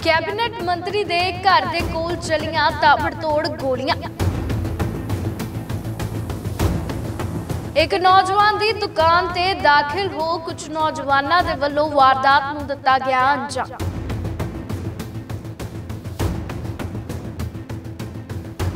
Cabinet मंत्री दे घर दे कोल चलियां ताबड़तोड़ गोलियां। एक नौजवान दी दुकान ते दाखिल हो कुछ नौजवानां दे वल्लों वारदात नूं दित्ता गया अंजाम।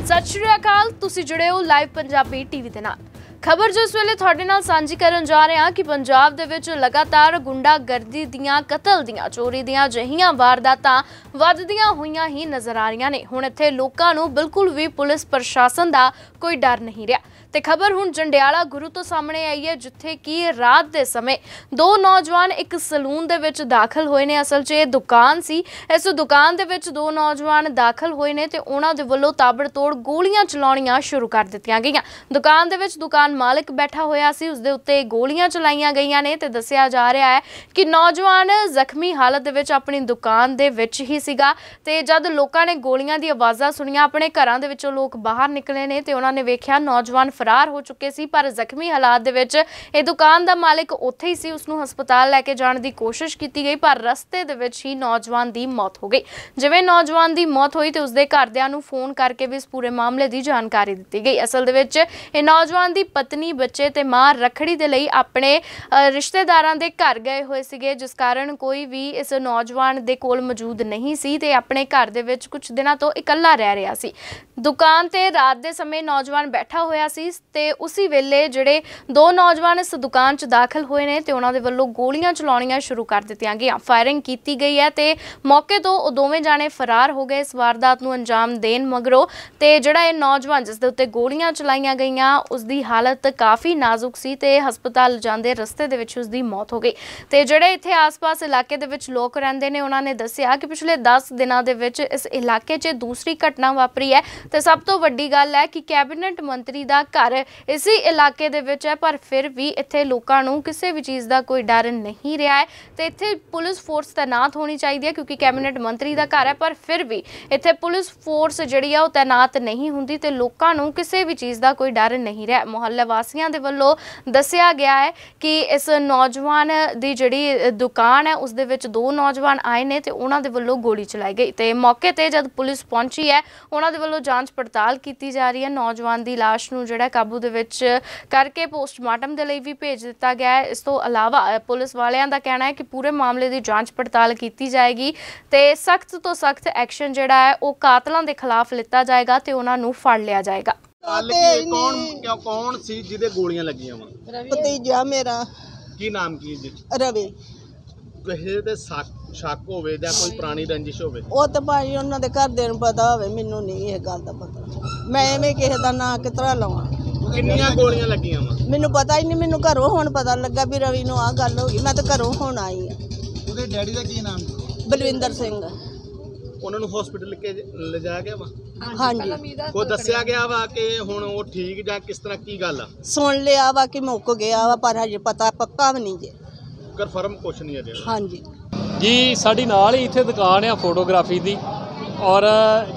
सत श्री अकाल, तुसीं जुड़े हो लाइव पंजाबी टीवी दे नाल। खबर जो इस वेले तुहाडे नाल सांझी करन जा रहे हैं कि पंजाब दे विच लगातार गुंडागर्दी दियां, कतल दियां, चोरी दियां जिहियां वारदातां वधदियां होईयां ही नज़र आ रहीआं ने। हुण इत्थे लोकां नूं बिल्कुल भी पुलिस प्रशासन दा कोई डर नहीं रहा। ते खबर हुण जंडियाला गुरु तो सामने आई है, जिथे कि रात दे समय दो नौजवान एक सलून दे विच दाखिल होए ने। असल च दुकान सी, इस दुकान दे विच दो नौजवान दाखिल होए ने ते उन्हां दे वल्लों ताबड़तोड़ गोलियां चलाउणियां शुरू कर दित्तियां गईयां। दुकान दे विच दुकान मालिक बैठा होया सी, उसदे उत्ते गोलियां चलाईयां गईयां ने ते दस्सिया जा रहा है कि नौजवान जख्मी हालत दे विच अपनी दुकान दे विच ही सीगा। ते जद लोकां ने गोलियां दी आवाज़ां सुणियां, अपने घरां दे विचों लोक बाहर निकले ने ते उन्हां ने वेख्या नौजवान फरार हो चुके सी, पर जख्मी हालात दे विच इह दुकान दा मालिक उत्थे ही सी। उसनूं हस्पताल लैके जाण दी कोशिश कीती गई, पर रस्ते दे विच ही नौजवान दी मौत हो गई। जिवें नौजवान दी मौत होई ते उसदे घरदिआं नूं फोन करके भी इस पूरे मामले दी जानकारी दित्ती गई। असल दे विच इह नौजवान दी पत्नी, बच्चे ते मां रखड़ी दे लई अपने रिश्तेदारां दे घर गए होए सीगे, जिस कारण कोई भी इस नौजवान दे कोल मौजूद नहीं सी ते अपने घर दे विच कुछ दिनां तो इकल्ला रह रिहा सी। दुकान ते रात दे समय नौजवान बैठा होया सी ते उसी वेले जिहड़े दो नौजवान इस दुकान च दाखिल होए ने ते उन्हां दे वल्लों गोलियां चलाउणियां शुरू कर दित्तियां गईयां। फायरिंग कीती गई है ते मौके तो वो दोवें जाने फरार हो गए। इस वारदात नूं अंजाम देण मगरों ते जिहड़ा इह नौजवान जिस दे उत्ते गोलियां चलाईयां गईयां, उसदी हालत काफ़ी नाजुक सी ते हस्पताल जांदे रस्ते दे विच उसदी मौत हो गई। ते जिहड़े इत्थे आस-पास इलाके दे विच लोक रहिंदे ने, उन्हां ने दस्सिया कि पिछले 10 दिनां दे विच इस इलाके 'च दूसरी घटना वापरी है ते सब तो वड्डी गल है कि कैबिनेट मंत्री दा घर इसी इलाके दे विच है, पर फिर भी इत्थे लोकां नूं किसी भी चीज़ दा कोई डर नहीं रहा है। ते इत्थे पुलिस फोर्स तैनात होनी चाहिए है, क्योंकि कैबिनेट मंत्री दा घर है, पर फिर भी इत्थे पुलिस फोर्स जिहड़ी है वो तैनात नहीं हुंदी ते लोकां नूं किसी भी चीज़ दा कोई डर नहीं रहा। मुहल्ले वासियां दे वल्लों दस्सिया गया है कि इस नौजवान दी जिहड़ी दुकान है उस दे विच दो नौजवान आए ने ते उन्हां दे वल्लों गोली चलाई गई। ते मौके ते जद पुलिस पहुंची है, उन्हां दे वल्लों जांच पड़ताल कीती जा रही है। नौजवान दी लाश नूं जिहड़ा काबू दे विच करके पोस्टमार्टम दे लई भी भेज दिता गया है। इस तो अलावा पुलिस वालियां दा कहना है कि पूरे मामले की जांच पड़ताल की जाएगी ते सख्त तो सख्त एक्शन जिहड़ा है वो कातलां दे खिलाफ लिता जाएगा ते उन्हां नूं फड़ लिया जाएगा। कौन सी जिहदे गोलियां लगियां वा? भतीजा मेरा। की नाम की जी? रवि। ਕਿਸੇ ਤੇ ਸ਼ੱਕ ਹੋਵੇ ਜਾਂ ਕੋਈ ਪੁਰਾਣੀ ਰੰਜਿਸ਼ ਹੋਵੇ? ਉਹ ਤਾਂ ਭਾਈ ਉਹਨਾਂ ਦੇ ਘਰਦਿਆਂ ਨੂੰ ਪਤਾ ਹੋਵੇ, ਮੈਨੂੰ ਨਹੀਂ ਇਹ ਗੱਲ ਦਾ ਪਤਾ। ਮੈਂ ਐਵੇਂ ਕਿਸੇ ਦਾ ਨਾਂ ਕਿਸ ਤਰ੍ਹਾਂ ਲਵਾਂ? ਕਿੰਨੀਆਂ ਗੋਲੀਆਂ ਲੱਗੀਆਂ ਵਾ? ਮੈਨੂੰ ਪਤਾ ਹੀ ਨਹੀਂ। ਮੈਨੂੰ ਘਰੋਂ ਹੁਣ ਪਤਾ ਲੱਗਾ ਵੀ ਰਵੀ ਨੂੰ ਆਹ ਗੱਲ ਹੋ ਗਈ। ਮੈਂ ਤਾਂ ਘਰੋਂ ਹੁਣ ਆਈ ਆ। ਉਹਦੇ ਡੈਡੀ ਦਾ ਕੀ ਨਾਮ? ਬਲਵਿੰਦਰ ਸਿੰਘ। ਉਹਨਾਂ ਨੂੰ ਹਸਪੀਟਲ ਲਿਜਾਇਆ ਗਿਆ ਵਾ? ਹਾਂਜੀ। ਕੋਈ ਦੱਸਿਆ ਗਿਆ ਵਾ ਕਿ ਹੁਣ ਉਹ ਠੀਕ ਜਾਂ ਕਿਸ ਤਰ੍ਹਾਂ, ਕੀ ਗੱਲ ਆ? ਸੁਣ ਲਿਆ ਵਾ ਕਿ ਮੁੱਕ ਗਿਆ ਵਾ, ਪਰ ਹਜੇ ਪਤਾ ਪੱਕਾ ਵੀ ਨਹੀਂ ਜੇ। ਕਨਫਰਮ ਕੁਛ ਨਹੀਂ ਅਜੇ। ਹਾਂਜੀ ਜੀ, ਸਾਡੀ ਨਾਲ ਹੀ ਇੱਥੇ ਦੁਕਾਨ ਆ ਫੋਟੋਗ੍ਰਾਫੀ ਦੀ, ਔਰ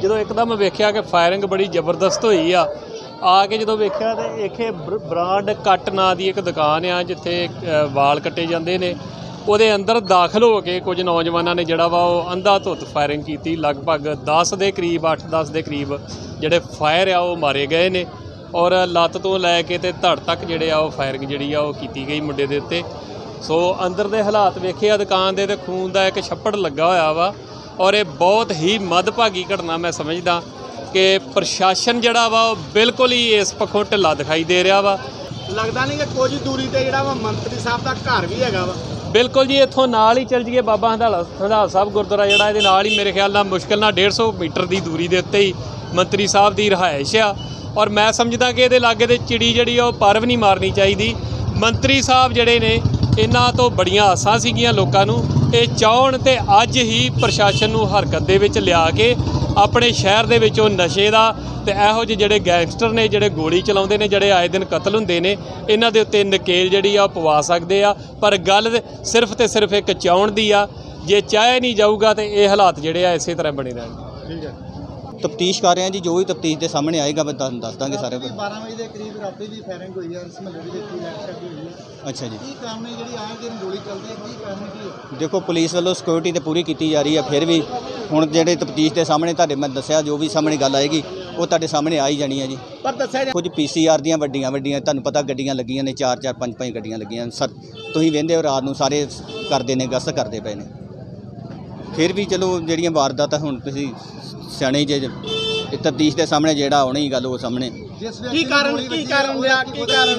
ਜਦੋਂ ਇੱਕਦਮ ਵੇਖਿਆ ਕਿ ਫਾਇਰਿੰਗ ਬੜੀ ਜ਼ਬਰਦਸਤ ਹੋਈ ਆ ਕੇ ਜਦੋਂ ਵੇਖਿਆ ਤਾਂ ਇੱਥੇ ਬ੍ਰਾਂਡ ਕੱਟ ਨਾਂ ਦੀ ਇੱਕ ਦੁਕਾਨ ਆ ਜਿੱਥੇ ਵਾਲ ਕੱਟੇ ਜਾਂਦੇ ਨੇ, ਉਹਦੇ ਅੰਦਰ ਦਾਖਲ ਹੋ ਕੇ ਕੁਝ ਨੌਜਵਾਨਾਂ ਨੇ ਜਿਹੜਾ ਵਾ ਉਹ ਅੰਧਾ ਧੁੱਤ ਫਾਇਰਿੰਗ ਕੀਤੀ। ਲਗਭਗ 10 ਦੇ ਕਰੀਬ, 8-10 ਦੇ ਕਰੀਬ ਜਿਹੜੇ ਫਾਇਰ ਆ ਉਹ ਮਾਰੇ ਗਏ ਨੇ, ਔਰ ਲੱਤ ਤੋਂ ਲੈ ਕੇ ਤੇ ਧੜ ਤੱਕ ਜਿਹੜੇ ਆ ਉਹ ਫਾਇਰਿੰਗ ਜਿਹੜੀ ਆ ਉਹ ਕੀਤੀ ਗਈ ਮੁੰਡੇ ਦੇ ਉੱਤੇ। ਸੋ ਅੰਦਰ ਦੇ ਹਾਲਾਤ ਵੇਖੇ ਆ ਦੁਕਾਨ ਦੇ, ਤੇ ਖੂਨ ਦਾ ਇੱਕ ਛੱਪੜ ਲੱਗਾ ਹੋਇਆ ਵਾ, ਔਰ ਇਹ ਬਹੁਤ ਹੀ ਮੰਦਭਾਗੀ ਘਟਨਾ ਮੈਂ ਸਮਝਦਾ ਕਿ ਪ੍ਰਸ਼ਾਸਨ ਜਿਹੜਾ ਵਾ ਉਹ ਬਿਲਕੁਲ ਹੀ ਇਸ ਪੱਖੋਂ ਢਿੱਲਾ ਦਿਖਾਈ ਦੇ ਰਿਹਾ ਵਾ। ਲੱਗਦਾ ਨਹੀਂ ਕਿ ਕੁਝ ਦੂਰੀ ਤੇ ਜਿਹੜਾ ਵਾ ਮੰਤਰੀ ਸਾਹਿਬ ਦਾ ਘਰ ਵੀ ਹੈਗਾ ਵਾ? ਬਿਲਕੁਲ ਜੀ, ਇੱਥੋਂ ਨਾਲ ਹੀ ਚੱਲ ਜਾਈਏ, ਬਾਬਾ ਹੰਧਾਲਾ ਸਾਹਿਬ ਗੁਰਦੁਆਰਾ ਜਿਹੜਾ ਇਹਦੇ ਨਾਲ ਹੀ ਮੇਰੇ ਖਿਆਲ ਨਾਲ ਮੁਸ਼ਕਿਲ ਨਾਲ 150 ਮੀਟਰ ਦੀ ਦੂਰੀ ਦੇ ਉੱਤੇ ਹੀ ਮੰਤਰੀ ਸਾਹਿਬ ਦੀ ਰਿਹਾਇਸ਼ ਆ। ਔਰ ਮੈਂ ਸਮਝਦਾ ਕਿ ਇਹਦੇ ਲਾਗੇ ਦੇ ਚਿੜੀ ਜਿਹੜੀ ਆ ਉਹ ਪਰ ਵੀ ਨਹੀਂ ਮਾਰਨੀ ਚਾਹੀਦੀ। ਮੰਤਰੀ ਸਾਹਿਬ ਜਿਹੜੇ ਨੇ, ਇਹਨਾਂ ਤੋਂ ਬੜੀਆਂ ਆਸਾਂ ਸੀਗੀਆਂ ਲੋਕਾਂ ਨੂੰ, ਇਹ ਚਾਹੁਣ ਤੇ ਅੱਜ ਹੀ ਪ੍ਰਸ਼ਾਸਨ ਨੂੰ ਹਰਕਤ ਦੇ ਵਿੱਚ ਲਿਆ ਕੇ ਆਪਣੇ ਸ਼ਹਿਰ ਦੇ ਵਿੱਚੋਂ ਨਸ਼ੇ ਦਾ ਤੇ ਇਹੋ ਜਿਹੇ ਜਿਹੜੇ ਗੈਂਗਸਟਰ ਨੇ, ਜਿਹੜੇ ਗੋਲੀ ਚਲਾਉਂਦੇ ਨੇ, ਜਿਹੜੇ ਆਏ ਦਿਨ ਕਤਲ ਹੁੰਦੇ ਨੇ, ਇਹਨਾਂ ਦੇ ਉੱਤੇ ਨਕੇਲ ਜਿਹੜੀ ਆ ਪਵਾ ਸਕਦੇ ਆ। ਪਰ ਗੱਲ ਸਿਰਫ ਤੇ ਸਿਰਫ ਇੱਕ ਚਾਹੁਣ ਦੀ ਆ। ਜੇ ਚਾਹਿਆ ਨਹੀਂ ਜਾਊਗਾ ਤੇ ਇਹ ਹਾਲਾਤ ਜਿਹੜੇ ਆ ਇਸੇ ਤਰ੍ਹਾਂ ਬਣੇ ਰਹਿਣਗੇ। ਠੀਕ ਹੈ। तफ्तीश कर रहे हैं जी, जो भी तफ्तीश के सामने आएगा दस देंगे सारे। 12 ਵਜੇ ਦੇ ਕਰੀਬ ਰਾਤੀ ਵੀ ਫਾਇਰਿੰਗ ਹੋਈ ਹੈ ਇਸ ਮਹੱਲੇ ਦੇ ਵਿੱਚ, ਇਲੈਕਸ਼ਨ ਹੋਈ ਹੈ। अच्छा जी, ਕੀ ਕਾਰਨ ਹੈ ਜਿਹੜੀ ਆਏ ਦਿਨ ਗੋਲੀ ਚੱਲਦੀ ਹੈ, ਕੀ ਕਾਰਨ ਕੀ ਹੈ? देखो पुलिस वालों सिक्योरिटी तो पूरी की जा रही है, फिर भी ਹੁਣ ਜਿਹੜੇ ਤਫਤੀਸ਼ ਦੇ ਸਾਹਮਣੇ ਤੁਹਾਡੇ ਮੈਂ ਦੱਸਿਆ ਜੋ ਵੀ ਸਾਹਮਣੇ ਗੱਲ ਆਏਗੀ ਉਹ ਤੁਹਾਡੇ ਸਾਹਮਣੇ ਆ ਹੀ ਜਾਣੀ ਹੈ ਜੀ। ਪਰ ਦੱਸਿਆ ਕੁਝ PCR ਦੀਆਂ ਵੱਡੀਆਂ ਤੁਹਾਨੂੰ ਪਤਾ ਗੱਡੀਆਂ ਲੱਗੀਆਂ ਨੇ 4-4 5-5 ਗੱਡੀਆਂ ਲੱਗੀਆਂ ਤੁਸੀਂ ਵਹਿੰਦੇ ਹੋ ਰਾਤ ਨੂੰ ਸਾਰੇ ਕਰਦੇ ਨੇ ਗਸ਼ਤ ਕਰਦੇ ਪਏ ਨੇ। ਫਿਰ ਵੀ ਚਲੋ ਜਿਹੜੀਆਂ ਵਾਰਦਾਤਾਂ ਹੁਣ ਤੁਸੀਂ ਸਿਆਣੇ ਜੇ ਤਫਤੀਸ਼ ਦੇ ਸਾਹਮਣੇ ਜਿਹੜਾ ਆਉਣੀ ਹੀ ਗੱਲ ਉਹ ਸਾਹਮਣੇ। ਕੀ ਕਾਰਨ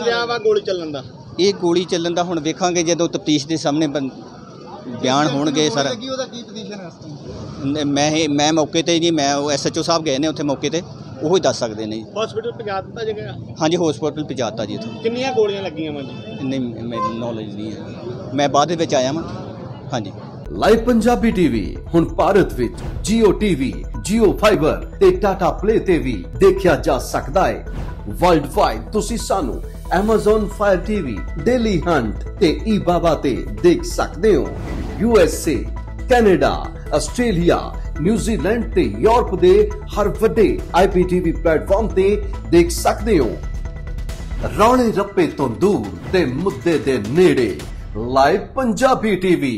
ਰਿਹਾ ਵਾ ਗੋਲੀ ਚੱਲਣ ਦਾ? ਇਹ ਗੋਲੀ ਚੱਲਣ ਦਾ ਹੁਣ ਵੇਖਾਂਗੇ ਜਦੋਂ ਤਫਤੀਸ਼ ਦੇ ਸਾਹਮਣੇ ਬਿਆਨ ਹੋਣਗੇ ਸਰ। ਮੈਂ ਮੌਕੇ ਤੇ ਜੀ ਮੈਂ SHO ਸਾਹਿਬ ਗਏ ਨੇ ਉੱਥੇ ਮੌਕੇ ਤੇ ਉਹ ਹੀ ਦੱਸ ਸਕਦੇ ਨੇ ਜੀ। ਹਸਪੀਟਲ ਪਹੁੰਚਾ ਦਿੱਤਾ ਜਗ੍ਹਾ? ਹਾਂਜੀ ਹਸਪੀਟਲ ਪਹੁੰਚਾਤਾ ਜੀ ਇੱਥੋਂ। ਕਿੰਨੀਆਂ ਗੋਲੀਆਂ ਲੱਗੀਆਂ ਵਾ ਜੀ? ਨਹੀਂ ਮੈਨੂੰ ਨੌਲੇਜ ਨਹੀਂ ਹੈ, ਮੈਂ ਬਾਅਦ ਦੇ ਵਿੱਚ ਆਇਆ ਵਾਂ। ਹਾਂਜੀ ਲਾਈਵ ਪੰਜਾਬੀ ਟੀਵੀ ਹੁਣ ਭਾਰਤ ਵਿੱਚ Jio TV, Jio Fiber ਤੇ Tata Play ਤੇ ਵੀ ਦੇਖਿਆ ਜਾ ਸਕਦਾ ਹੈ। ਵਰਲਡ ਵਾਈਡ ਤੁਸੀਂ ਸਾਨੂੰ Amazon Fire TV, Daily Hunt ਤੇ eBaba ਤੇ ਦੇਖ ਸਕਦੇ ਹੋ। USA, ਕੈਨੇਡਾ, ਆਸਟ੍ਰੇਲੀਆ, ਨਿਊਜ਼ੀਲੈਂਡ ਤੇ ਯੂਰਪ ਦੇ ਹਰ ਵੱਡੇ IPTV ਪਲੇਟਫਾਰਮ ਤੇ ਦੇਖ ਸਕਦੇ ਹੋ। ਰੌਲੇ ਰੱਪੇ ਤੋਂ ਦੂਰ ਤੇ ਮੁੱਦੇ ਦੇ ਨੇੜੇ ਲਾਈਵ ਪੰਜਾਬੀ ਟੀਵੀ।